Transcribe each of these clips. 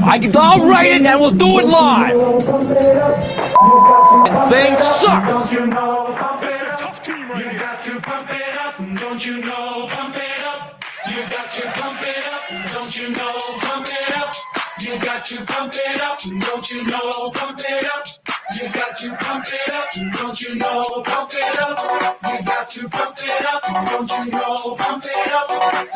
I'll write it and we'll do it live. And thing sucks. This is a tough team right here. You got to pump it up, don't you know? Pump it up. You got to pump it up, don't you know? Pump it up. You got to pump it up, don't you know? Pump it up. You got to pump it up, don't you know? Pump it up. You got to pump it up, don't you know? Pump it up.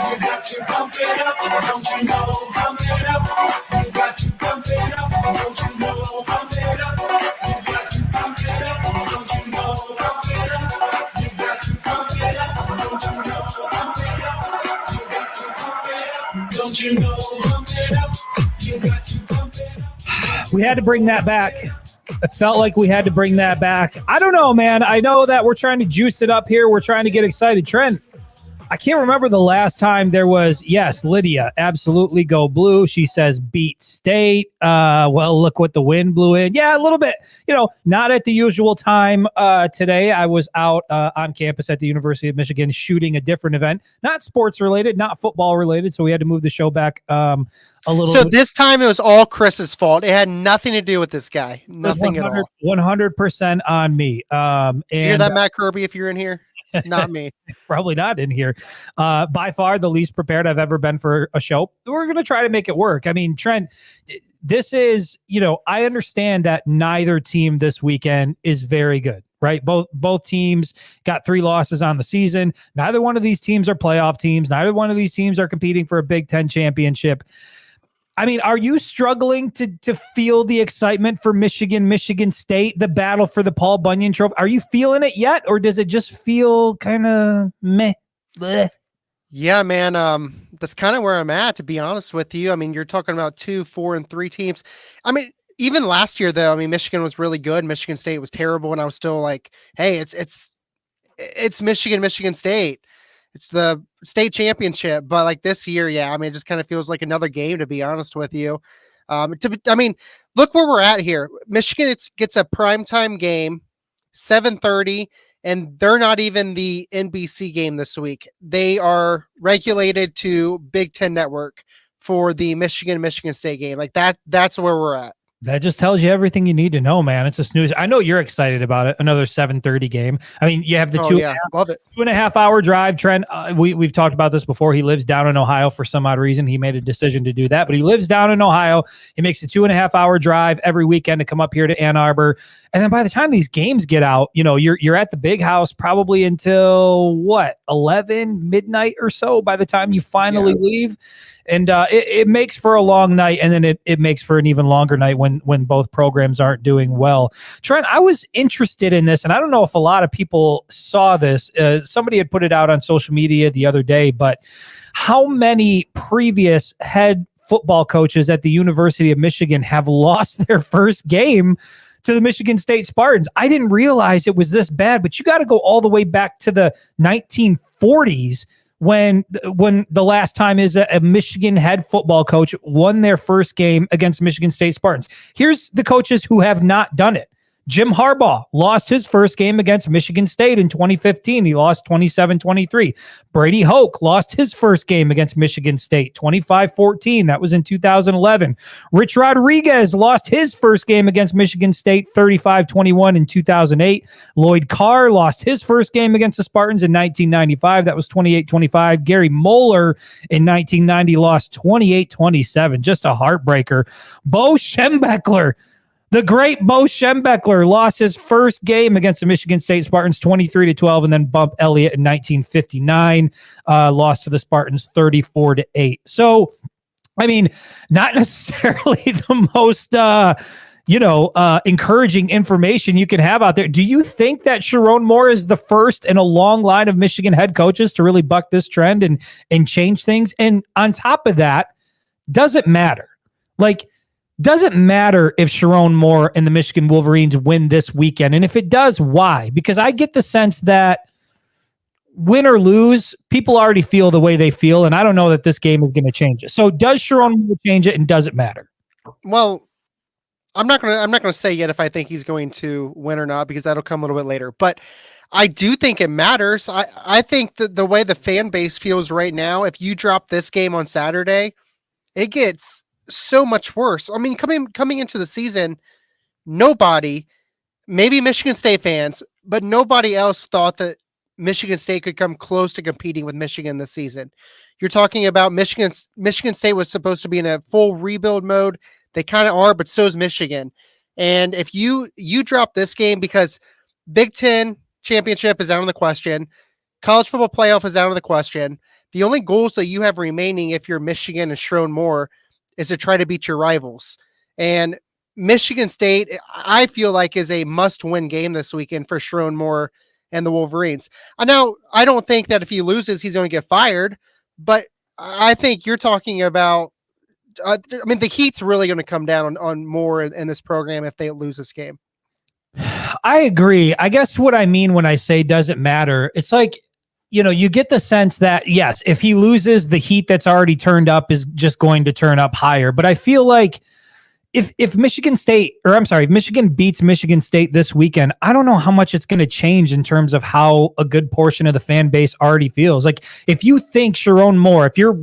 You got to pump it up, don't you know? Pump it up. You got to pump it up, don't you know? Pump it up. You got to pump it up, don't you know? Pump it up. You got to pump it up, don't you know? Pump it up. You got to pump it up, don't you know? Pump it up. You got to pump it up. We had to bring that back. It felt like we had to bring that back. I don't know, man. I know that we're trying to juice it up here. We're trying to get excited. Trent, I can't remember the last time there was, yes, Lydia, absolutely go blue. She says beat State. Well, look what the wind blew in. Yeah, a little bit, not at the usual time today. I was out on campus at the University of Michigan shooting a different event, not sports related, not football related. So we had to move the show back a little. So this time it was all Chris's fault. It had nothing to do with this guy. Nothing at all. 100% on me. And you hear that, Matt Kirby, if you're in here? Not me. Probably not in here. By far the least prepared I've ever been for a show. We're going to try to make it work. I mean, Trent, this is, I understand that neither team this weekend is very good, right? Both teams got 3 losses on the season. Neither one of these teams are playoff teams. Neither one of these teams are competing for a Big Ten championship. I mean, are you struggling to feel the excitement for Michigan State, the battle for the Paul Bunyan Trophy? Are you feeling it yet, or does it just feel kind of meh? Bleh? Yeah, man. That's kind of where I'm at, to be honest with you. I mean, you're talking about 2, 4, and 3 teams. I mean, even last year, though, I mean, Michigan was really good. Michigan State was terrible, and I was still like, hey, it's Michigan State. It's the state championship, but like this year, yeah, I mean, it just kind of feels like another game, to be honest with you. I mean, look where we're at here. Michigan gets a primetime game, 7:30, and they're not even the NBC game this week. They are regulated to Big Ten Network for the Michigan State game. Like that's where we're at. That just tells you everything you need to know, man. It's a snooze. I know you're excited about it. Another 7:30 game. I mean, you have the love it. 2.5 hour drive. Trent, we've talked about this before. He lives down in Ohio for some odd reason. He made a decision to do that, but he lives down in Ohio. He makes a 2.5 hour drive every weekend to come up here to Ann Arbor. And then by the time these games get out, you're at the big house probably until 11 midnight or so by the time you finally leave. And it makes for a long night, and then it makes for an even longer night when both programs aren't doing well. Trent, I was interested in this, and I don't know if a lot of people saw this. Somebody had put it out on social media the other day, but how many previous head football coaches at the University of Michigan have lost their first game to the Michigan State Spartans? I didn't realize it was this bad, but you got to go all the way back to the 1940s when the last time is a Michigan head football coach won their first game against Michigan State Spartans. Here's the coaches who have not done it. Jim Harbaugh lost his first game against Michigan State in 2015. He lost 27-23. Brady Hoke lost his first game against Michigan State, 25-14. That was in 2011. Rich Rodriguez lost his first game against Michigan State, 35-21 in 2008. Lloyd Carr lost his first game against the Spartans in 1995. That was 28-25. Gary Moeller in 1990 lost 28-27. Just a heartbreaker. Bo Schembechler, the great Bo Schembechler, lost his first game against the Michigan State Spartans 23-12, and then Bump Elliott in 1959 lost to the Spartans 34-8. So, I mean, not necessarily the most encouraging information you can have out there. Do you think that Sharon Moore is the first in a long line of Michigan head coaches to really buck this trend and change things? And on top of that, does it matter? Doesn't matter if Sharon Moore and the Michigan Wolverines win this weekend. And if it does, why? Because I get the sense that win or lose, people already feel the way they feel. And I don't know that this game is going to change it. So does Sharon Moore change it, and does it matter? Well, I'm not gonna say yet if I think he's going to win or not, because that'll come a little bit later. But I do think it matters. I think that the way the fan base feels right now, if you drop this game on Saturday, it gets so much worse. I mean, coming into the season, nobody, maybe Michigan State fans, but nobody else thought that Michigan State could come close to competing with Michigan this season. You're talking about Michigan State was supposed to be in a full rebuild mode. They kind of are, but so is Michigan. And if you drop this game, because Big Ten championship is out of the question, college football playoff is out of the question. The only goals that you have remaining if you're Michigan and Sherrone Moore is to try to beat your rivals. And Michigan State, I feel like, is a must-win game this weekend for Sherrone Moore and the Wolverines. Now, I don't think that if he loses, he's going to get fired, but I think you're talking about, the heat's really going to come down on Moore in this program if they lose this game. I agree. I guess what I mean when I say doesn't matter, it's like, you get the sense that, yes, if he loses, the heat that's already turned up is just going to turn up higher. But I feel like if Michigan beats Michigan State this weekend, I don't know how much it's going to change in terms of how a good portion of the fan base already feels. Like, if you think Sherrone Moore, if you're,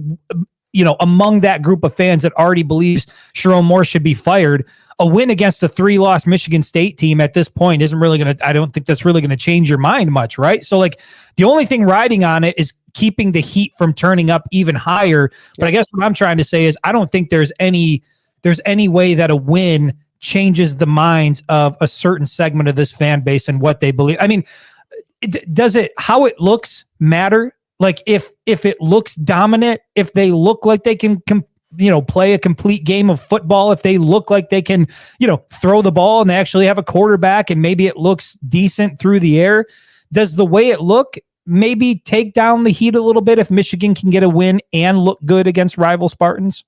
among that group of fans that already believes Sherrone Moore should be fired, a win against a 3-loss Michigan State team at this point isn't really going to, I don't think that's really going to change your mind much, right? So, like, the only thing riding on it is keeping the heat from turning up even higher. But I guess what I'm trying to say is I don't think there's any way that a win changes the minds of a certain segment of this fan base and what they believe. I mean, how it looks matter? Like, if it looks dominant, if they look like they can play a complete game of football, if they look like they can, throw the ball and they actually have a quarterback and maybe it looks decent through the air, does the way it look maybe take down the heat a little bit if Michigan can get a win and look good against rival Spartans?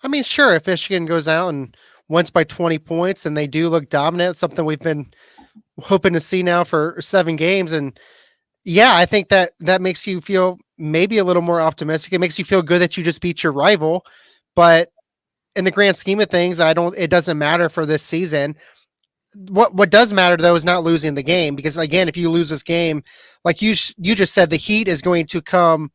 I mean, sure, if Michigan goes out and wins by 20 points and they do look dominant, something we've been hoping to see now for 7 games. And yeah, I think that makes you feel maybe a little more optimistic. It makes you feel good that you just beat your rival, but in the grand scheme of things, it doesn't matter for this season. What does matter though is not losing the game, because again, if you lose this game, like you just said, the heat is going to come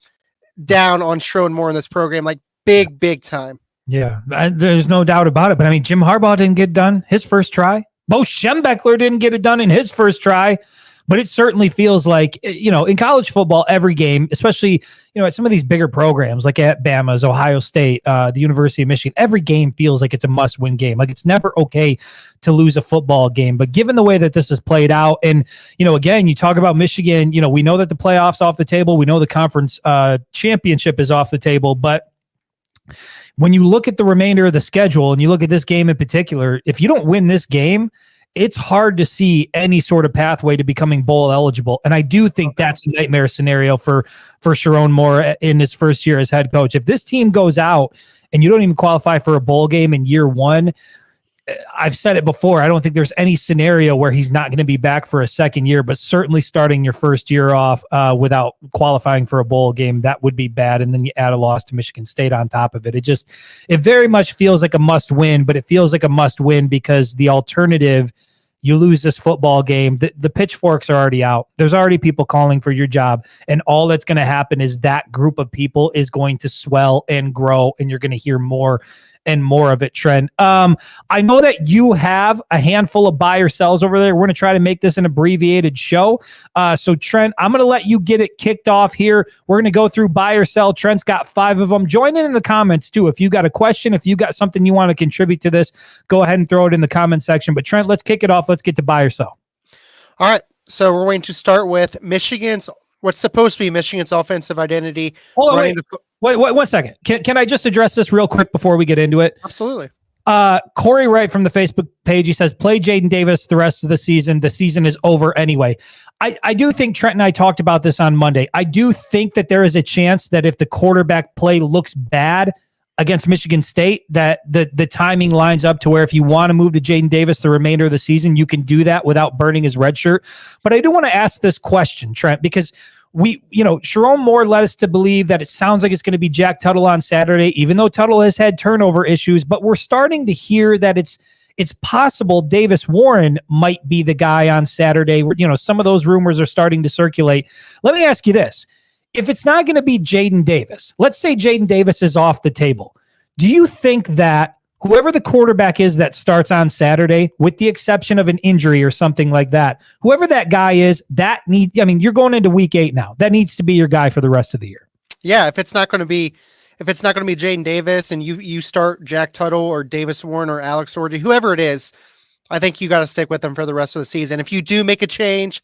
down on Sherrone Moore in this program, like big time. Yeah, there's no doubt about it. But I mean, Jim Harbaugh didn't get done his first try. Bo Schembechler didn't get it done in his first try. But it certainly feels like, in college football, every game, especially, at some of these bigger programs like at Bama's, Ohio State, the University of Michigan, every game feels like it's a must-win game. Like, it's never okay to lose a football game. But given the way that this has played out, and, again, you talk about Michigan, we know that the playoffs off the table. We know the conference championship is off the table. But when you look at the remainder of the schedule and you look at this game in particular, if you don't win this game, it's hard to see any sort of pathway to becoming bowl eligible. And I do think that's a nightmare scenario for Sherrone Moore in his first year as head coach. If this team goes out and you don't even qualify for a bowl game in year 1, I've said it before, I don't think there's any scenario where he's not going to be back for a second year, but certainly starting your first year off without qualifying for a bowl game, that would be bad. And then you add a loss to Michigan State on top of it. It very much feels like a must win, but it feels like a must win because the alternative, you lose this football game, the pitchforks are already out. There's already people calling for your job. And all that's going to happen is that group of people is going to swell and grow, and you're going to hear more and more of it, Trent. I know that you have a handful of buy or sells over there. We're going to try to make this an abbreviated show. So Trent, I'm going to let you get it kicked off here. We're going to go through buy or sell. Trent's got 5 of them. Join in the comments too. If you got a question, if you got something you want to contribute to this, go ahead and throw it in the comment section. But Trent, let's kick it off. Let's get to buy or sell. All right. So we're going to start with what's supposed to be Michigan's offensive identity. Hold on, wait, 1 second. Can I just address this real quick before we get into it? Absolutely. Corey Wright from the Facebook page, he says, play Jaden Davis the rest of the season. The season is over anyway. I do think Trent and I talked about this on Monday. I do think that there is a chance that if the quarterback play looks bad against Michigan State, that the timing lines up to where if you want to move to Jaden Davis the remainder of the season, you can do that without burning his red shirt. But I do want to ask this question, Trent, because Sherrone Moore led us to believe that it sounds like it's going to be Jack Tuttle on Saturday, even though Tuttle has had turnover issues, but we're starting to hear that it's possible Davis Warren might be the guy on Saturday. Some of those rumors are starting to circulate. Let me ask you this. If it's not going to be Jaden Davis, let's say Jaden Davis is off the table. Do you think that whoever the quarterback is that starts on Saturday, with the exception of an injury or something like that, whoever that guy is, you're going into week 8 now. That needs to be your guy for the rest of the year. Yeah, if it's not going to be Jaden Davis and you start Jack Tuttle or Davis Warren or Alex Orji, whoever it is, I think you got to stick with them for the rest of the season. If you do make a change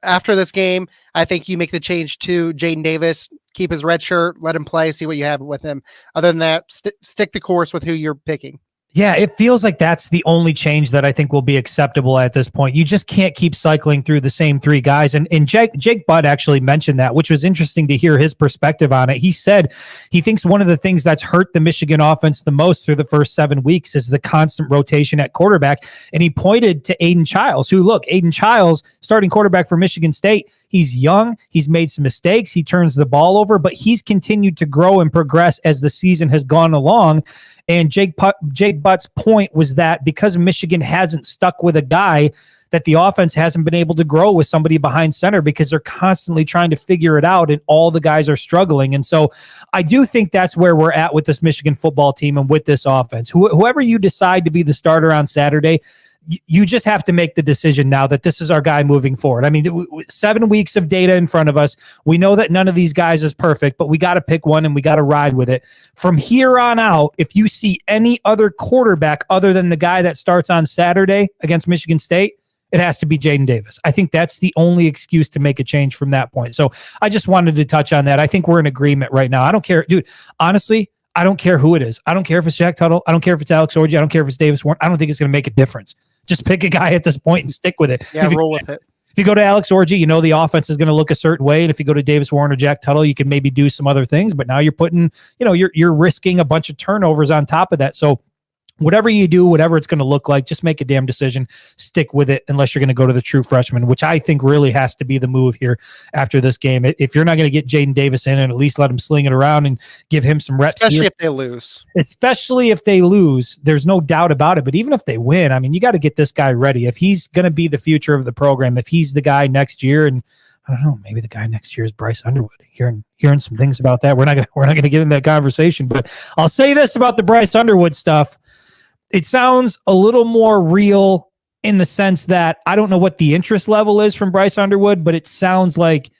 after this game, I think you make the change to Jaden Davis, keep his red shirt, let him play, see what you have with him. Other than that, stick the course with who you're picking. Yeah, it feels like that's the only change that I think will be acceptable at this point. You just can't keep cycling through the same 3 guys. And Jake Butt actually mentioned that, which was interesting to hear his perspective on it. He said he thinks one of the things that's hurt the Michigan offense the most through the first 7 weeks is the constant rotation at quarterback. And he pointed to Aiden Childs, Aiden Childs, starting quarterback for Michigan State. He's young. He's made some mistakes. He turns the ball over, but he's continued to grow and progress as the season has gone along. And Jake Butt's point was that because Michigan hasn't stuck with a guy, that the offense hasn't been able to grow with somebody behind center because they're constantly trying to figure it out and all the guys are struggling. And so I do think that's where we're at with this Michigan football team and with this offense. Whoever you decide to be the starter on Saturday, you just have to make the decision now that this is our guy moving forward. I mean, 7 weeks of data in front of us. We know that none of these guys is perfect, but we got to pick one and we got to ride with it. From here on out, if you see any other quarterback other than the guy that starts on Saturday against Michigan State, it has to be Jaden Davis. I think that's the only excuse to make a change from that point. So I just wanted to touch on that. I think we're in agreement right now. I don't care, dude. Honestly, I don't care who it is. I don't care if it's Jack Tuttle. I don't care if it's Alex Orji. I don't care if it's Davis Warren. I don't think it's going to make a difference. Just pick a guy at this point and stick with it. Yeah, roll with it. If you go to Alex Orji, you know the offense is going to look a certain way. And if you go to Davis Warren or Jack Tuttle, you can maybe do some other things. But now you're putting, you're risking a bunch of turnovers on top of that. So whatever you do, whatever it's going to look like, just make a damn decision. Stick with it unless you're going to go to the true freshman, which I think really has to be the move here after this game. If you're not going to get Jaden Davis in and at least let him sling it around and give him some reps. Especially if they lose. Especially if they lose, there's no doubt about it. But even if they win, I mean, you got to get this guy ready. If he's going to be the future of the program, if he's the guy next year, and I don't know, maybe the guy next year is Bryce Underwood. Hearing some things about that. We're not going to get in that conversation, but I'll say this about the Bryce Underwood stuff. It sounds a little more real in the sense that I don't know what the interest level is from Bryce Underwood, but it sounds like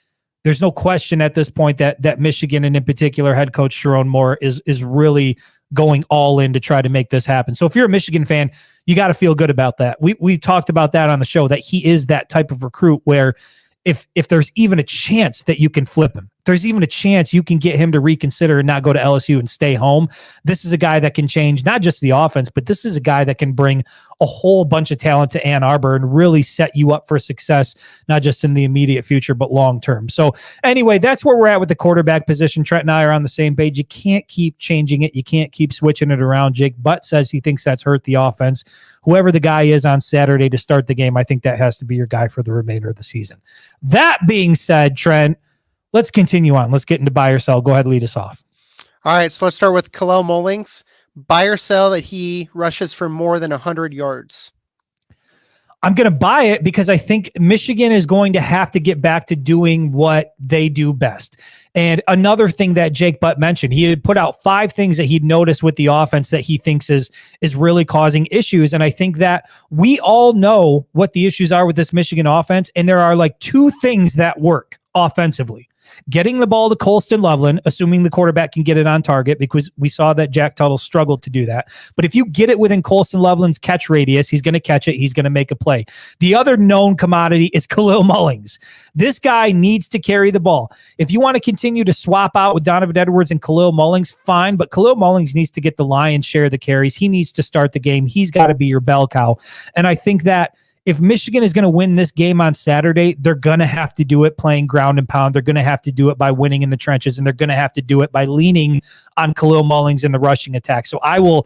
there's no question at this point that Michigan, and in particular head coach Sharon Moore, is really going all in to try to make this happen. So if you're a Michigan fan, you got to feel good about that. We talked about that on the show, that he is that type of recruit where if there's even a chance that you can flip him, there's even a chance you can get him to reconsider and not go to LSU and stay home. This is a guy that can change not just the offense, but this is a guy that can bring a whole bunch of talent to Ann Arbor and really set you up for success, not just in the immediate future, but long-term. So anyway, that's where we're at with the quarterback position. Trent and I are on the same page. You can't keep changing it. You can't keep switching it around. Jake Butt says he thinks that's hurt the offense. Whoever the guy is on Saturday to start the game, I think that has to be your guy for the remainder of the season. That being said, Trent, let's continue on. Let's get into buy or sell. Go ahead, lead us off. All right, so let's start with Kalel Mullings. Buy or sell that he rushes for more than 100 yards. I'm going to buy it because I think Michigan is going to have to get back to doing what they do best. And another thing that Jake Butt mentioned, he had put out 5 things that he'd noticed with the offense that he thinks is really causing issues. And I think that we all know what the issues are with this Michigan offense. And there are like 2 things that work offensively. Getting the ball to Colston Loveland, assuming the quarterback can get it on target, because we saw that Jack Tuttle struggled to do that. But if you get it within Colston Loveland's catch radius, he's going to catch it. He's going to make a play. The other known commodity is Kalel Mullings. This guy needs to carry the ball. If you want to continue to swap out with Donovan Edwards and Kalel Mullings, fine. But Kalel Mullings needs to get the lion's share of the carries. He needs to start the game. He's got to be your bell cow. And I think that if Michigan is going to win this game on Saturday, they're going to have to do it playing ground and pound. They're going to have to do it by winning in the trenches, and they're going to have to do it by leaning on Kalel Mullings in the rushing attack. So I will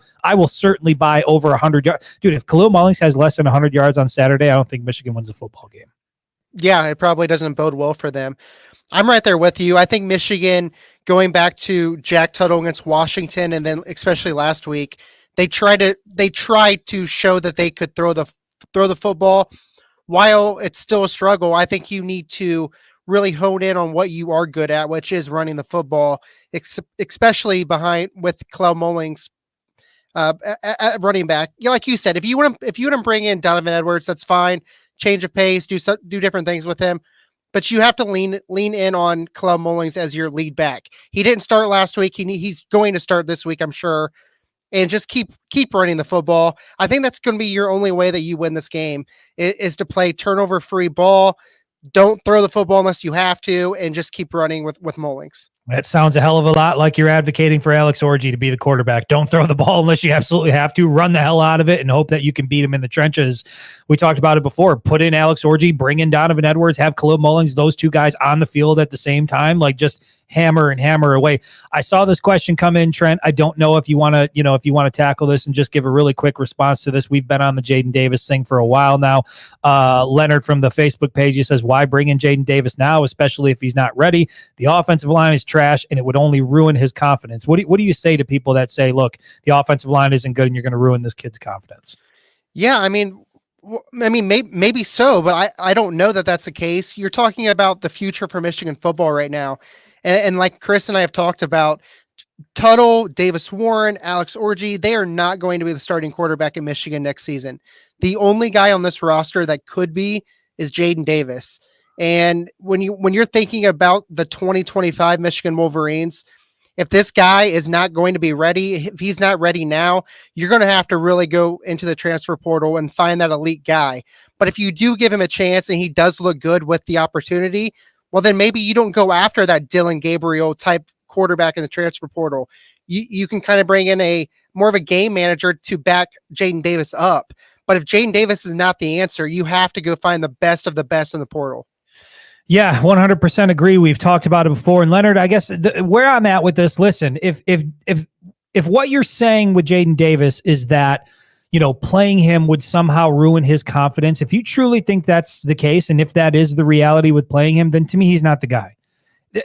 certainly buy over 100 yards. Dude, if Kalel Mullings has less than 100 yards on Saturday, I don't think Michigan wins a football game. Yeah, it probably doesn't bode well for them. I'm right there with you. I think Michigan, going back to Jack Tuttle against Washington, and then especially last week, they tried to show that they could throw the football. While it's still a struggle, I think you need to really hone in on what you are good at, which is running the football, especially with Khalil Mullings at running back. Yeah, like you said, if you want to bring in Donovan Edwards, that's fine. Change of pace, do different things with him. But you have to lean in on Khalil Mullings as your lead back. He didn't start last week. He's going to start this week, I'm sure. And just keep running the football. I think that's going to be your only way that you win this game is to play turnover-free ball. Don't throw the football unless you have to, and just keep running with Mullings. That sounds a hell of a lot like you're advocating for Alex Orji to be the quarterback. Don't throw the ball unless you absolutely have to. Run the hell out of it and hope that you can beat him in the trenches. We talked about it before. Put in Alex Orji, bring in Donovan Edwards, have Khalil Mullings, those two guys on the field at the same time. Like, just hammer away. I saw this question come in, Trent. I don't know if you want to tackle this and just give a really quick response to this. We've been on the Jaden Davis thing for a while now. Leonard from the Facebook page, he says, why bring in Jaden Davis now, especially if he's not ready? The offensive line is trash and it would only ruin his confidence. What do you say to people that say, look, the offensive line isn't good and you're going to ruin this kid's confidence? Yeah, I mean, maybe so, but I don't know that that's the case. You're talking about the future for Michigan football right now. And like Chris and I have talked about, Tuttle, Davis Warren, Alex Orji, they are not going to be the starting quarterback in Michigan next season. The only guy on this roster that could be is Jaden Davis. And when you're thinking about the 2025 Michigan Wolverines, if this guy is not going to be ready, if he's not ready now, you're going to have to really go into the transfer portal and find that elite guy. But if you do give him a chance and he does look good with the opportunity, well, then maybe you don't go after that Dylan Gabriel type quarterback in the transfer portal. You can kind of bring in more of a game manager to back Jaden Davis up. But if Jaden Davis is not the answer, you have to go find the best of the best in the portal. Yeah, 100% agree. We've talked about it before. And Leonard, I guess where I'm at with this, listen, if what you're saying with Jaden Davis is that, playing him would somehow ruin his confidence, if you truly think that's the case, and if that is the reality with playing him, then to me, he's not the guy.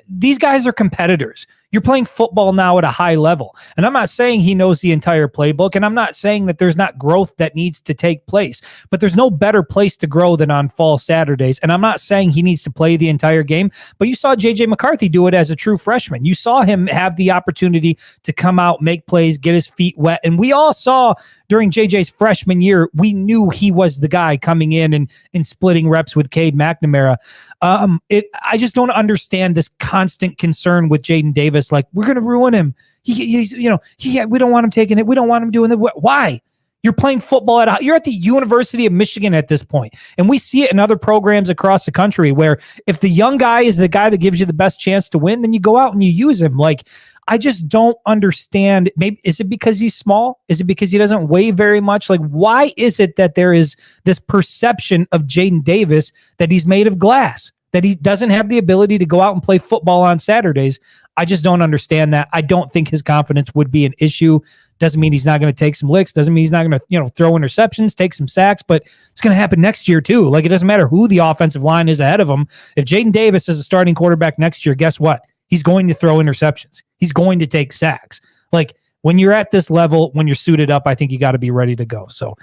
These guys are competitors. You're playing football now at a high level. And I'm not saying he knows the entire playbook, and I'm not saying that there's not growth that needs to take place, but there's no better place to grow than on fall Saturdays. And I'm not saying he needs to play the entire game, but you saw JJ McCarthy do it as a true freshman. You saw him have the opportunity to come out, make plays, get his feet wet. And we all saw during JJ's freshman year, we knew he was the guy coming in and splitting reps with Cade McNamara. I just don't understand this constant concern with Jaden Davis. Like, we're going to ruin him. We don't want him taking it. We don't want him doing it. Why? You're playing football you're at the University of Michigan at this point. And we see it in other programs across the country where if the young guy is the guy that gives you the best chance to win, then you go out and you use him. Like, I just don't understand. Maybe is it because he's small? Is it because he doesn't weigh very much? Like, why is it that there is this perception of Jaden Davis that he's made of glass, that he doesn't have the ability to go out and play football on Saturdays? I just don't understand that. I don't think his confidence would be an issue. Doesn't mean he's not going to take some licks. Doesn't mean he's not going to, throw interceptions, take some sacks, but it's going to happen next year too. Like, it doesn't matter who the offensive line is ahead of him. If Jaden Davis is a starting quarterback next year, guess what? He's going to throw interceptions. He's going to take sacks. Like, when you're at this level, when you're suited up, I think you got to be ready to go. So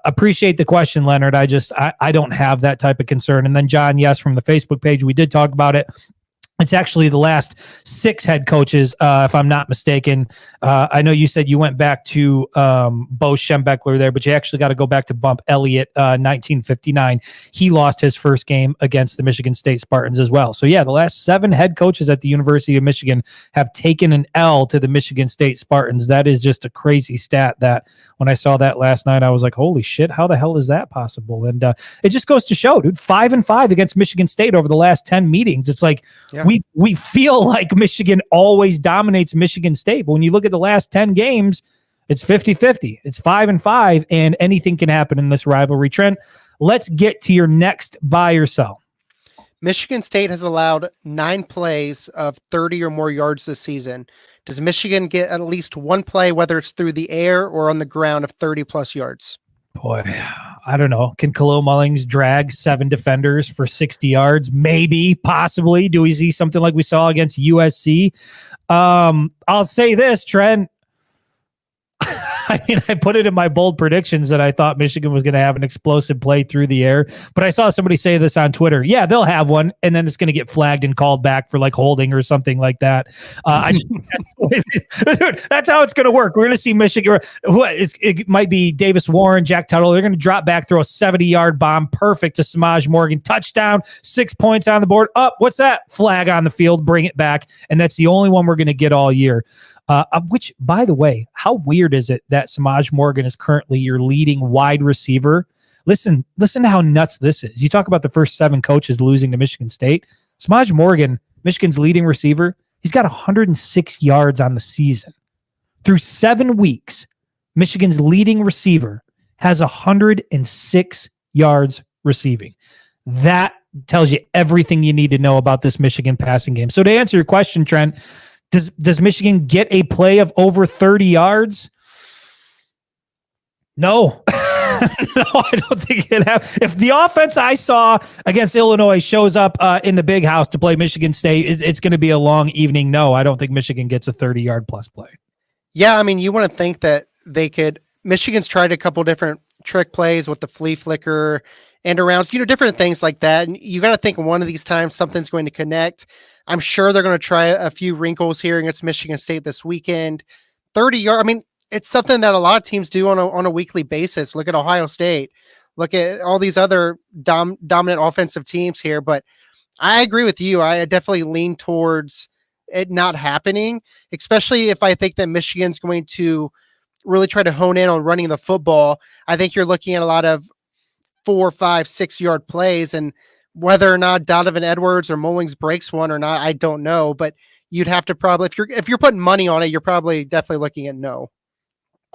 appreciate the question, Leonard. I don't have that type of concern. And then John, yes, from the Facebook page, we did talk about it. It's actually the last 6 head coaches, if I'm not mistaken. I know you said you went back to Bo Schembechler there, but you actually got to go back to Bump Elliott, 1959. He lost his first game against the Michigan State Spartans as well. So, yeah, the last 7 head coaches at the University of Michigan have taken an L to the Michigan State Spartans. That is just a crazy stat that when I saw that last night, I was like, holy shit, how the hell is that possible? And it just goes to show, dude, 5-5 against Michigan State over the last 10 meetings. It's like, yeah. We feel like Michigan always dominates Michigan State, but when you look at the last 10 games, it's 50-50. It's 5-5, and anything can happen in this rivalry. Trent, let's get to your next buy or sell. Michigan State has allowed 9 plays of 30 or more yards this season. Does Michigan get at least one play, whether it's through the air or on the ground, of 30-plus yards? Boy, I don't know. Can Khalil Mullings drag 7 defenders for 60 yards? Maybe, possibly. Do we see something like we saw against USC? I'll say this, Trent. I mean, I put it in my bold predictions that I thought Michigan was going to have an explosive play through the air. But I saw somebody say this on Twitter. Yeah, they'll have one, and then it's going to get flagged and called back for like holding or something like that. Dude, that's how it's going to work. We're going to see Michigan. It might be Davis Warren, Jack Tuttle. They're going to drop back, throw a 70-yard bomb, perfect to Samaj Morgan. Touchdown, 6 points on the board. What's that? Flag on the field. Bring it back. And that's the only one we're going to get all year. Which, by the way, how weird is it that Samaj Morgan is currently your leading wide receiver? Listen to how nuts this is. You talk about the first 7 coaches losing to Michigan State. Samaj Morgan, Michigan's leading receiver, he's got 106 yards on the season. Through 7 weeks, Michigan's leading receiver has 106 yards receiving. That tells you everything you need to know about this Michigan passing game. So to answer your question, Trent, does Michigan get a play of over 30 yards? No. No, I don't think it happens. If the offense I saw against Illinois shows up in the big house to play Michigan State, it's going to be a long evening. No, I don't think Michigan gets a 30-yard plus play. Yeah, I mean, you want to think that they could. Michigan's tried a couple different trick plays with the flea flicker and arounds, different things like that. And you got to think one of these times something's going to connect. I'm sure they're going to try a few wrinkles here against Michigan State this weekend. 30 yard. I mean, it's something that a lot of teams do on a weekly basis. Look at Ohio State. Look at all these other dominant offensive teams here. But I agree with you. I definitely lean towards it not happening, especially if I think that Michigan's going to really try to hone in on running the football. I think you're looking at a lot of 4, 5, 6 yard plays, and whether or not Donovan Edwards or Mullings breaks one or not, I don't know, but you'd have to probably, if you're putting money on it, you're probably definitely looking at no.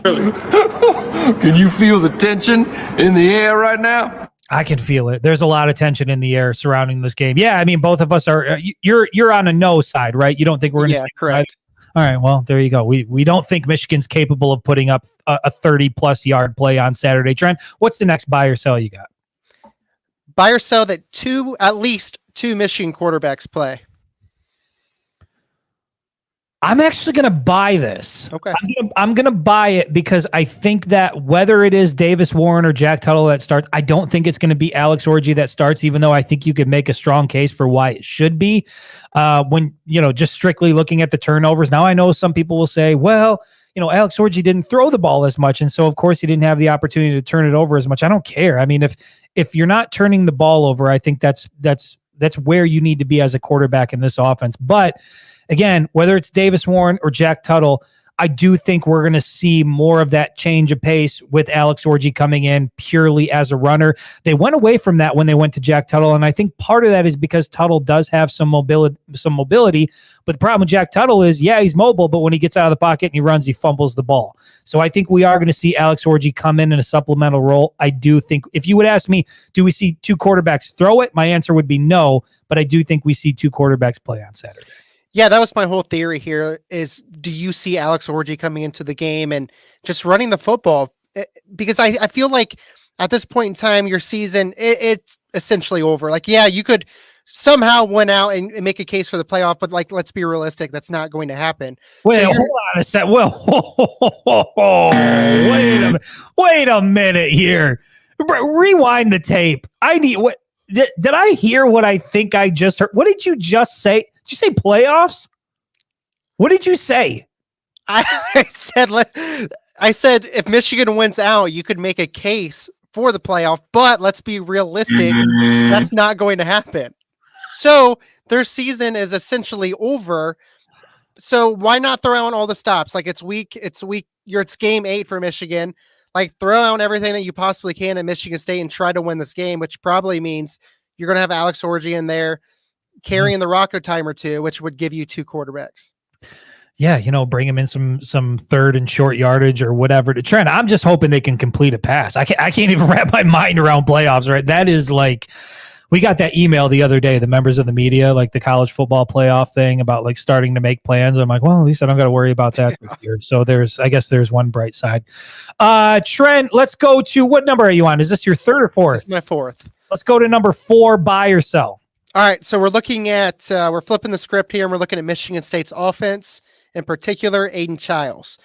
Can you feel the tension in the air right now? I can feel it. There's a lot of tension in the air surrounding this game. Yeah, I mean, both of us are. You're on a no side, right? You don't think we're going to? Yeah, correct. All right, well, there you go. We don't think Michigan's capable of putting up a 30-plus yard play on Saturday. Trent, what's the next buy or sell you got? Buy or sell that at least two Michigan quarterbacks play. I'm actually going to buy this. Okay. I'm going to buy it because I think that whether it is Davis Warren or Jack Tuttle that starts, I don't think it's going to be Alex Orji that starts, even though I think you could make a strong case for why it should be. When, just strictly looking at the turnovers. Now, I know some people will say, well, Alex Orji didn't throw the ball as much, and so, of course, he didn't have the opportunity to turn it over as much. I don't care. I mean, if you're not turning the ball over, I think that's where you need to be as a quarterback in this offense. But again, whether it's Davis Warren or Jack Tuttle, I do think we're going to see more of that change of pace with Alex Orji coming in purely as a runner. They went away from that when they went to Jack Tuttle, and I think part of that is because Tuttle does have some mobility. But the problem with Jack Tuttle is, yeah, he's mobile, but when he gets out of the pocket and he runs, he fumbles the ball. So I think we are going to see Alex Orji come in a supplemental role. I do think, if you would ask me, do we see two quarterbacks throw it? My answer would be no, but I do think we see two quarterbacks play on Saturday. Yeah, that was my whole theory here is, do you see Alex Orji coming into the game and just running the football? Because I feel like at this point in time, your season, it's essentially over. Like, yeah, you could somehow win out and make a case for the playoff, but like, let's be realistic. That's not going to happen. Wait, hold on a sec. Well, wait a minute here. Rewind the tape. What did I hear what I think I just heard? What did you just say? Did you say playoffs? What did you say? I said if Michigan wins out, you could make a case for the playoff, but let's be realistic. That's not going to happen. So their season is essentially over. So why not throw out all the stops? Like it's game 8 for Michigan. Like throw out everything that you possibly can at Michigan State and try to win this game, which probably means you're going to have Alex Orji in there carrying the rock a time or two, which would give you two quarterbacks. Yeah, bring him in some third and short yardage or whatever to Trent. I'm just hoping they can complete a pass. I can't even wrap my mind around playoffs, right? That is like, we got that email the other day, the members of the media, like the college football playoff thing about like starting to make plans. I'm like, well, at least I don't got to worry about that this year. So I guess there's one bright side. Trent, let's go to, what number are you on? Is this your third or fourth? This is my fourth. Let's go to number 4, buy or sell. All right, so we're looking at we're flipping the script here, and we're looking at Michigan State's offense, in particular, Aiden Childs.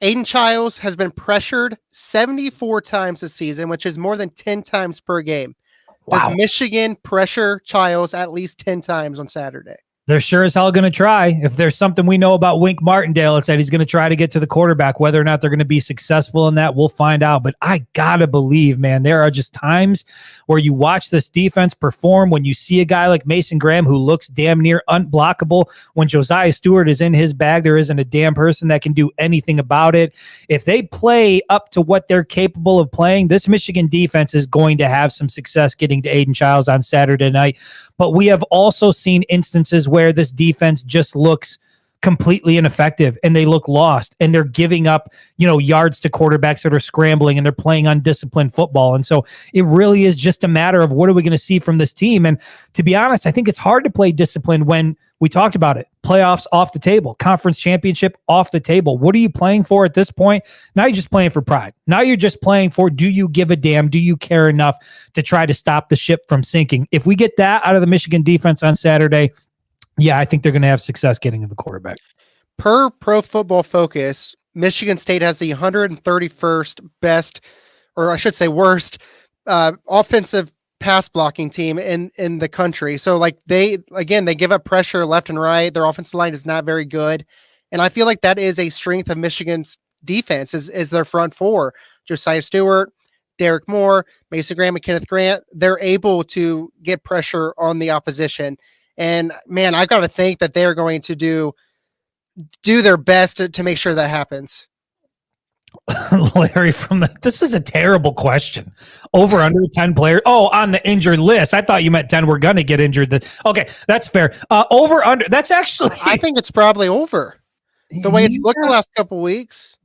Aiden Childs has been pressured 74 times this season, which is more than 10 times per game. Does Wow. Michigan pressure Childs at least 10 times on Saturday? They're sure as hell going to try. If there's something we know about Wink Martindale, it's that he's going to try to get to the quarterback. Whether or not they're going to be successful in that, we'll find out. But I got to believe, man, there are just times where you watch this defense perform when you see a guy like Mason Graham who looks damn near unblockable. When Josiah Stewart is in his bag, there isn't a damn person that can do anything about it. If they play up to what they're capable of playing, this Michigan defense is going to have some success getting to Aiden Childs on Saturday night. But we have also seen instances where this defense just looks completely ineffective and they look lost and they're giving up, yards to quarterbacks that are scrambling and they're playing undisciplined football. And so it really is just a matter of what are we going to see from this team? And to be honest, I think it's hard to play disciplined when we talked about it. Playoffs off the table, conference championship off the table. What are you playing for at this point? Now you're just playing for pride. Now you're just playing for, do you give a damn? Do you care enough to try to stop the ship from sinking? If we get that out of the Michigan defense on Saturday, yeah, I think they're going to have success getting to the quarterback. Per Pro Football Focus, Michigan State has the 131st best, or I should say worst, offensive pass blocking team in the country. So they give up pressure left and right. Their offensive line is not very good. And I feel like that is a strength of Michigan's defense is their front four. Josiah Stewart, Derek Moore, Mason Graham, and Kenneth Grant. They're able to get pressure on the opposition. And man, I've got to think that they're going to do their best to make sure that happens. Larry, this is a terrible question. Over under 10 players. Oh, on the injured list. I thought you meant 10 were going to get injured. Okay, that's fair. Over under. That's actually. I think it's probably over. The way it's looked the last couple weeks.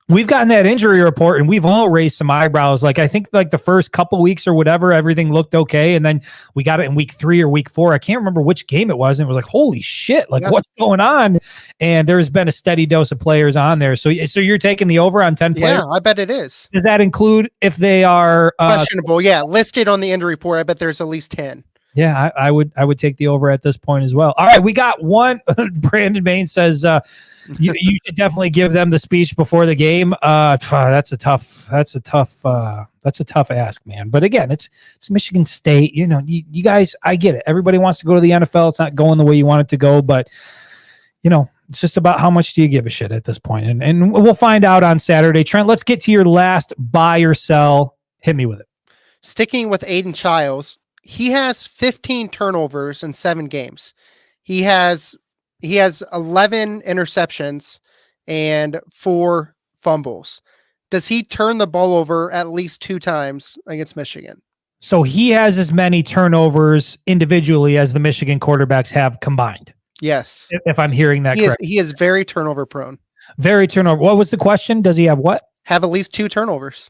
We've gotten that injury report and we've all raised some eyebrows. I think the first couple weeks or whatever, everything looked okay. And then we got it in week 3 or week 4. I can't remember which game it was. And it was like, holy shit, what's going on? And there's been a steady dose of players on there. So you're taking the over on 10 players? Yeah, I bet it is. Does that include if they are questionable? Yeah, listed on the injury report. I bet there's at least 10. Yeah, I would take the over at this point as well. All right, we got one. Brandon Bain says you should definitely give them the speech before the game. That's a tough ask, man. But again, it's Michigan State. You guys, I get it. Everybody wants to go to the NFL. It's not going the way you want it to go, but it's just about how much do you give a shit at this point. And we'll find out on Saturday. Trent, let's get to your last buy or sell. Hit me with it. Sticking with Aiden Childs. He has 15 turnovers in 7 games. He has 11 interceptions and 4 fumbles. Does he turn the ball over at least 2 times against Michigan? So he has as many turnovers individually as the Michigan quarterbacks have combined. Yes. If I'm hearing that correctly. He is very turnover prone. Very turnover. What was the question? Does he have what? Have at least 2 turnovers.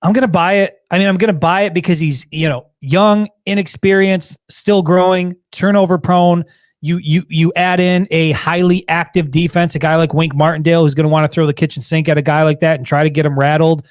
I'm going to buy it. I'm going to buy it because he's, young, inexperienced, still growing, turnover prone. You add in a highly active defense, a guy like Wink Martindale, who's going to want to throw the kitchen sink at a guy like that and try to get him rattled.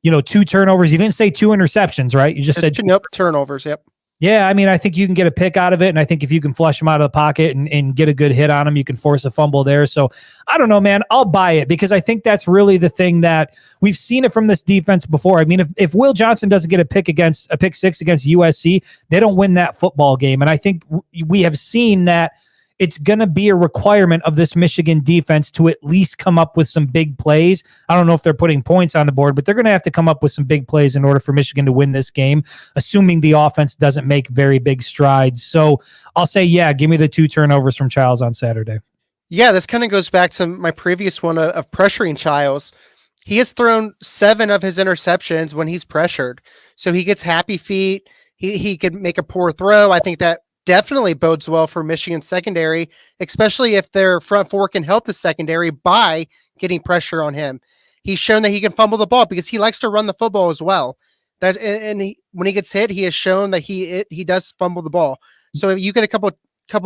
2 turnovers. You didn't say 2 interceptions, right? You just said nope, turnovers. Yep. Yeah, I think you can get a pick out of it, and I think if you can flush him out of the pocket and get a good hit on him, you can force a fumble there. So I don't know, man. I'll buy it because I think that's really the thing that we've seen it from this defense before. If Will Johnson doesn't get a pick 6 against USC, they don't win that football game. And I think we have seen that it's going to be a requirement of this Michigan defense to at least come up with some big plays. I don't know if they're putting points on the board, but they're going to have to come up with some big plays in order for Michigan to win this game, assuming the offense doesn't make very big strides. So I'll say, yeah, give me the 2 turnovers from Childs on Saturday. Yeah, this kind of goes back to my previous one of pressuring Childs. He has thrown 7 of his interceptions when he's pressured. So he gets happy feet. He could make a poor throw. I think that definitely bodes well for Michigan secondary, especially if their front four can help the secondary by getting pressure on him. He's shown that he can fumble the ball because he likes to run the football as well. When he gets hit, he has shown that he does fumble the ball. So if you get a couple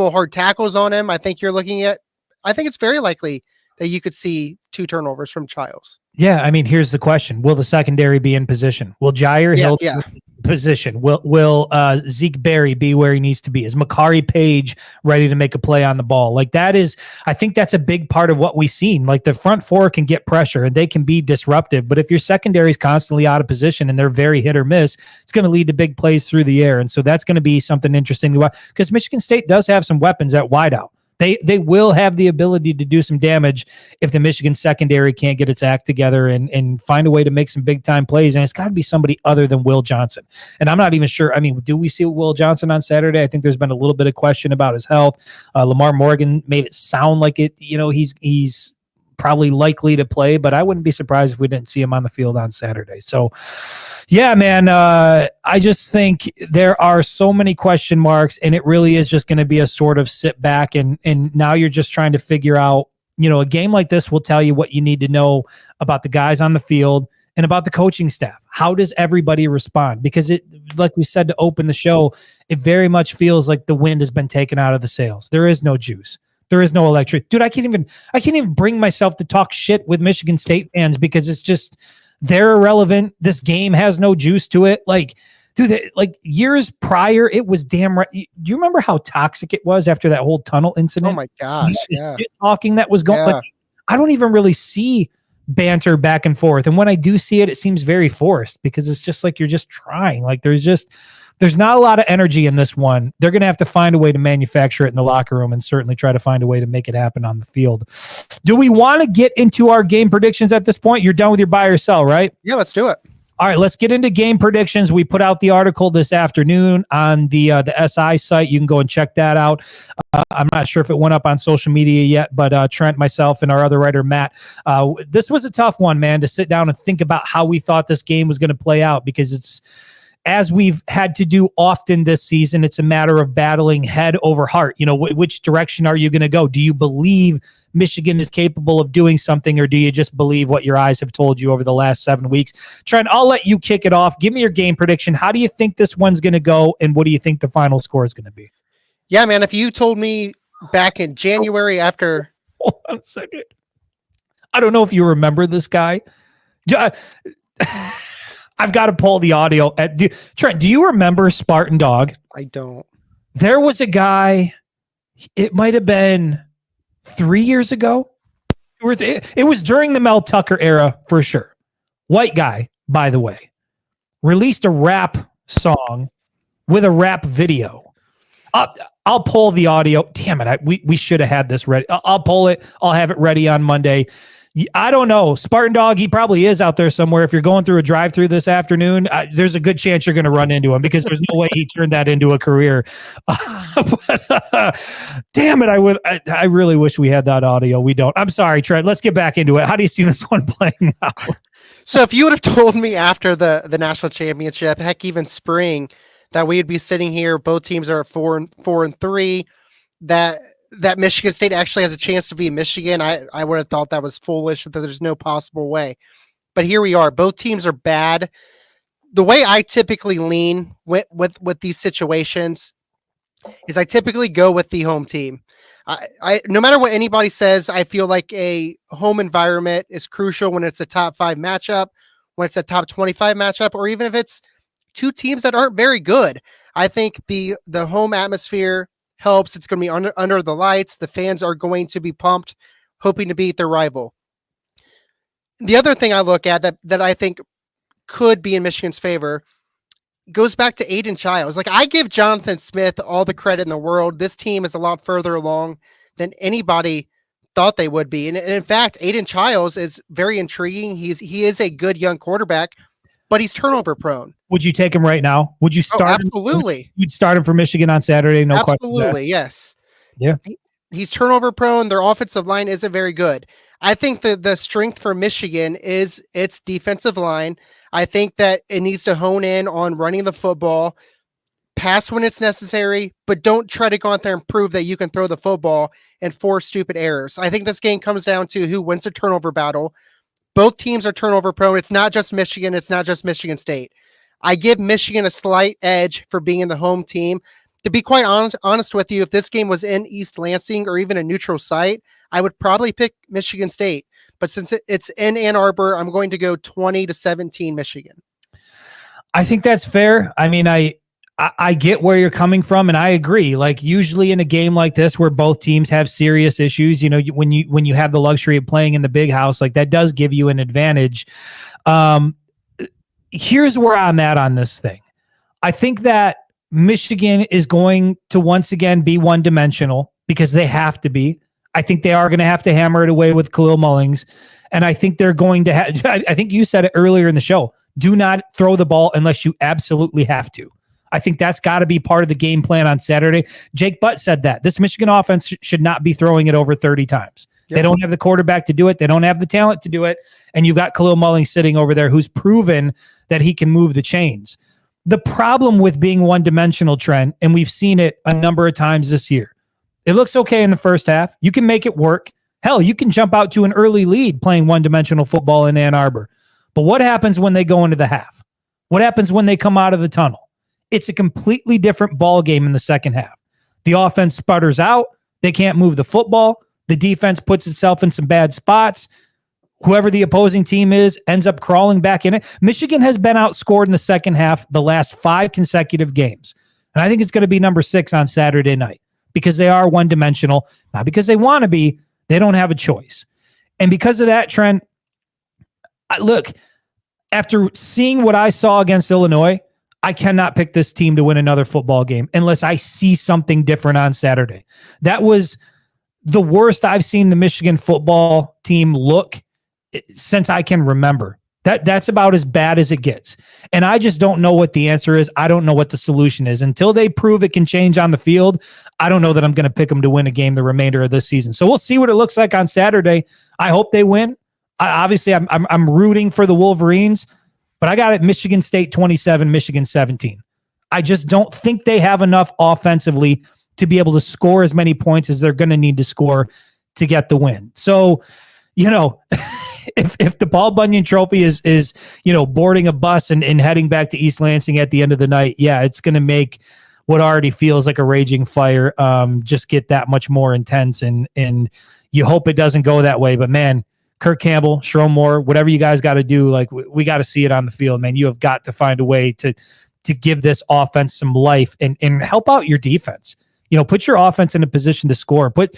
of hard tackles on him, I think it's very likely that you could see 2 turnovers from Childs. Yeah, I mean, here's the question: will the secondary be in position? Will Jair Hill Yeah. be in position? Will Zeke Berry be where he needs to be? Is Makari Page ready to make a play on the ball? Like that is, I think that's a big part of what we've seen. Like the front four can get pressure and they can be disruptive, but if your secondary is constantly out of position and they're very hit or miss, it's going to lead to big plays through the air. And so that's going to be something interesting to watch because Michigan State does have some weapons at wideout. They will have the ability to do some damage if the Michigan secondary can't get its act together and find a way to make some big time plays. And it's got to be somebody other than Will Johnson. And I'm not even sure. I mean, do we see Will Johnson on Saturday? I think there's been a little bit of question about his health. Lamar Morgan made it sound like it. You know, he's probably likely to play, but I wouldn't be surprised if we didn't see him on the field on Saturday. So, yeah, man, I just think there are so many question marks, and it really is just going to be a sort of sit back and now you're just trying to figure out, you know, a game like this will tell you what you need to know about the guys on the field and about the coaching staff. How does everybody respond? Because it, like we said to open the show, it very much feels like the wind has been taken out of the sails. There is no juice. There is no electric. Dude, I can't even bring myself to talk shit with Michigan State fans because it's just, they're irrelevant. This game has no juice to it. Like, dude, like years prior, it was damn right. Do you remember how toxic it was after that whole tunnel incident? Oh my gosh. Yeah. Talking that was going, Yeah. like, I don't even really see banter back and forth. And when I do see it, it seems very forced because it's just like, you're just trying. Like there's not a lot of energy in this one. They're going to have to find a way to manufacture it in the locker room and certainly try to find a way to make it happen on the field. Do we want to get into our game predictions at this point? You're done with your buy or sell, right? Yeah, let's do it. All right, let's get into game predictions. We put out the article this afternoon on the SI site. You can go and check that out. I'm not sure if it went up on social media yet, but Trent, myself, and our other writer, Matt, this was a tough one, man, to sit down and think about how we thought this game was going to play out because it's, as we've had to do often this season, it's a matter of battling head over heart. You know, which direction are you going to go? Do you believe Michigan is capable of doing something, or do you just believe what your eyes have told you over the last 7 weeks? Trent, I'll let you kick it off. Give me your game prediction. How do you think this one's going to go, and what do you think the final score is going to be? Yeah, man, if you told me back in January after... Hold on a second. I don't know if you remember this guy. I've got to pull the audio. Trent, do you remember Spartan Dog? I don't. There was a guy, it might have been 3 years ago. It was during the Mel Tucker era for sure. White guy, by the way, released a rap song with a rap video. I'll pull the audio. Damn it. We should have had this ready. I'll pull it. I'll have it ready on Monday. I don't know. Spartan Dog, he probably is out there somewhere. If you're going through a drive-through this afternoon, there's a good chance you're going to run into him because there's no way he turned that into a career. Damn it. I really wish we had that audio. We don't. I'm sorry, Trent. Let's get back into it. How do you see this one playing out? So if you would have told me after the national championship, heck, even spring, that we'd be sitting here, both teams are 4-3, that Michigan State actually has a chance to be Michigan, I would have thought that was foolish, that there's no possible way. But here we are. Both teams are bad. The way I typically lean with these situations is I typically go with the home team. I no matter what anybody says, I feel like a home environment is crucial when it's a top 5 matchup, when it's a top 25 matchup, or even if it's two teams that aren't very good. I think the home atmosphere helps. It's going to be under the lights. The fans are going to be pumped, hoping to beat their rival. The other thing I look at that I think could be in Michigan's favor goes back to Aiden Childs. Like, I give Jonathan Smith all the credit in the world. This team is a lot further along than anybody thought they would be. And in fact, Aiden Childs is very intriguing. He is a good young quarterback, but he's turnover prone. Would you take him right now? Would you start? Absolutely. You'd start him for Michigan on Saturday. No question. Absolutely. Yes. Yeah. He's turnover prone. Their offensive line isn't very good. I think the strength for Michigan is its defensive line. I think that it needs to hone in on running the football, pass when it's necessary, but don't try to go out there and prove that you can throw the football and force stupid errors. I think this game comes down to who wins the turnover battle. Both teams are turnover prone. It's not just Michigan. It's not just Michigan State. I give Michigan a slight edge for being in the home team. to be quite honest with you, if this game was in East Lansing or even a neutral site, I would probably pick Michigan State. But since it's in Ann Arbor, I'm going to go 20-17 Michigan. I think that's fair. I mean, I get where you're coming from, and I agree. Like, usually in a game like this where both teams have serious issues, you know, when you have the luxury of playing in the big house, like that does give you an advantage. Here's where I'm at on this thing. I think that Michigan is going to once again be one-dimensional because they have to be. I think they are going to have to hammer it away with Khalil Mullings, and I think they're going to have. I think you said it earlier in the show. Do not throw the ball unless you absolutely have to. I think that's got to be part of the game plan on Saturday. Jake Butt said that. This Michigan offense should not be throwing it over 30 times. Yep. They don't have the quarterback to do it. They don't have the talent to do it. And you've got Khalil Mullings sitting over there who's proven that he can move the chains. The problem with being one-dimensional, Trent, and we've seen it a number of times this year, it looks okay in the first half. You can make it work. Hell, you can jump out to an early lead playing one-dimensional football in Ann Arbor. But what happens when they go into the half? What happens when they come out of the tunnel? It's a completely different ball game in the second half. The offense sputters out. They can't move the football. The defense puts itself in some bad spots. Whoever the opposing team is ends up crawling back in it. Michigan has been outscored in the second half the last 5 consecutive games. And I think it's going to be number 6 on Saturday night because they are one-dimensional. Not because they want to be. They don't have a choice. And because of that, Trent, look, after seeing what I saw against Illinois, I cannot pick this team to win another football game unless I see something different on Saturday. That was the worst I've seen the Michigan football team look since I can remember. That's about as bad as it gets. And I just don't know what the answer is. I don't know what the solution is. Until they prove it can change on the field, I don't know that I'm going to pick them to win a game the remainder of this season. So we'll see what it looks like on Saturday. I hope they win. Obviously, I'm rooting for the Wolverines, but I got it Michigan State 27, Michigan 17. I just don't think they have enough offensively to be able to score as many points as they're going to need to score to get the win. So, you know, if the Paul Bunyan Trophy is boarding a bus and heading back to East Lansing at the end of the night, yeah, it's going to make what already feels like a raging fire just get that much more intense. And you hope it doesn't go that way. But, man, Kirk Campbell, Sherrone Moore, whatever you guys got to do, like we got to see it on the field, man. You have got to find a way to give this offense some life and help out your defense. You know, put your offense in a position to score. Put,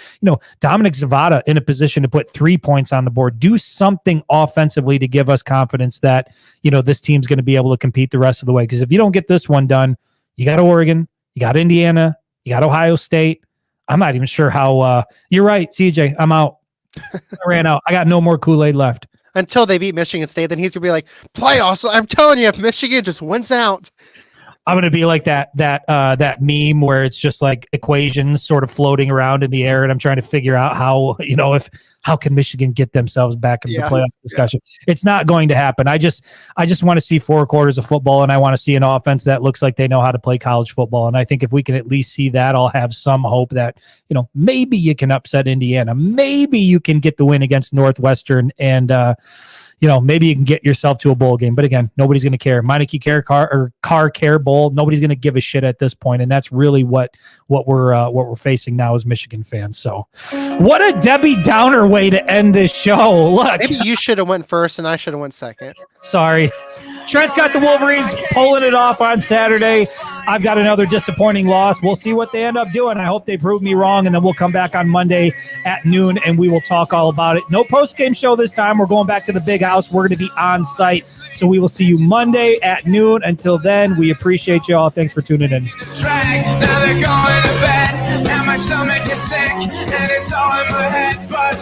Dominic Zavada in a position to put 3 points on the board. Do something offensively to give us confidence that, this team's going to be able to compete the rest of the way. Because if you don't get this one done, you got Oregon, you got Indiana, you got Ohio State. I'm not even sure how you're right, CJ. I'm out. I ran out. I got no more Kool-Aid left. Until they beat Michigan State, then he's going to be like, playoffs. I'm telling you, if Michigan just wins out. I'm going to be like that meme where it's just like equations sort of floating around in the air, and I'm trying to figure out how can Michigan get themselves back in the playoff discussion. Yeah. It's not going to happen. I just want to see 4 quarters of football, and I want to see an offense that looks like they know how to play college football. And I think if we can at least see that, I'll have some hope that maybe you can upset Indiana, maybe you can get the win against Northwestern, and maybe you can get yourself to a bowl game. But again, nobody's going to care. Meineke Car Care Bowl. Nobody's going to give a shit at this point, and that's really what we're facing now as Michigan fans. So, what a Debbie Downer way to end this show. Look, maybe you should have went first, and I should have went second. Sorry. Trent's got the Wolverines pulling it off on Saturday. I've got another disappointing loss. We'll see what they end up doing. I hope they prove me wrong, and then we'll come back on Monday at noon, and we will talk all about it. No post-game show this time. We're going back to the big house. We're going to be on site, so we will see you Monday at noon. Until then, we appreciate you all. Thanks for tuning in. Now they're going to bed, and my stomach is sick, and it's all in my head, but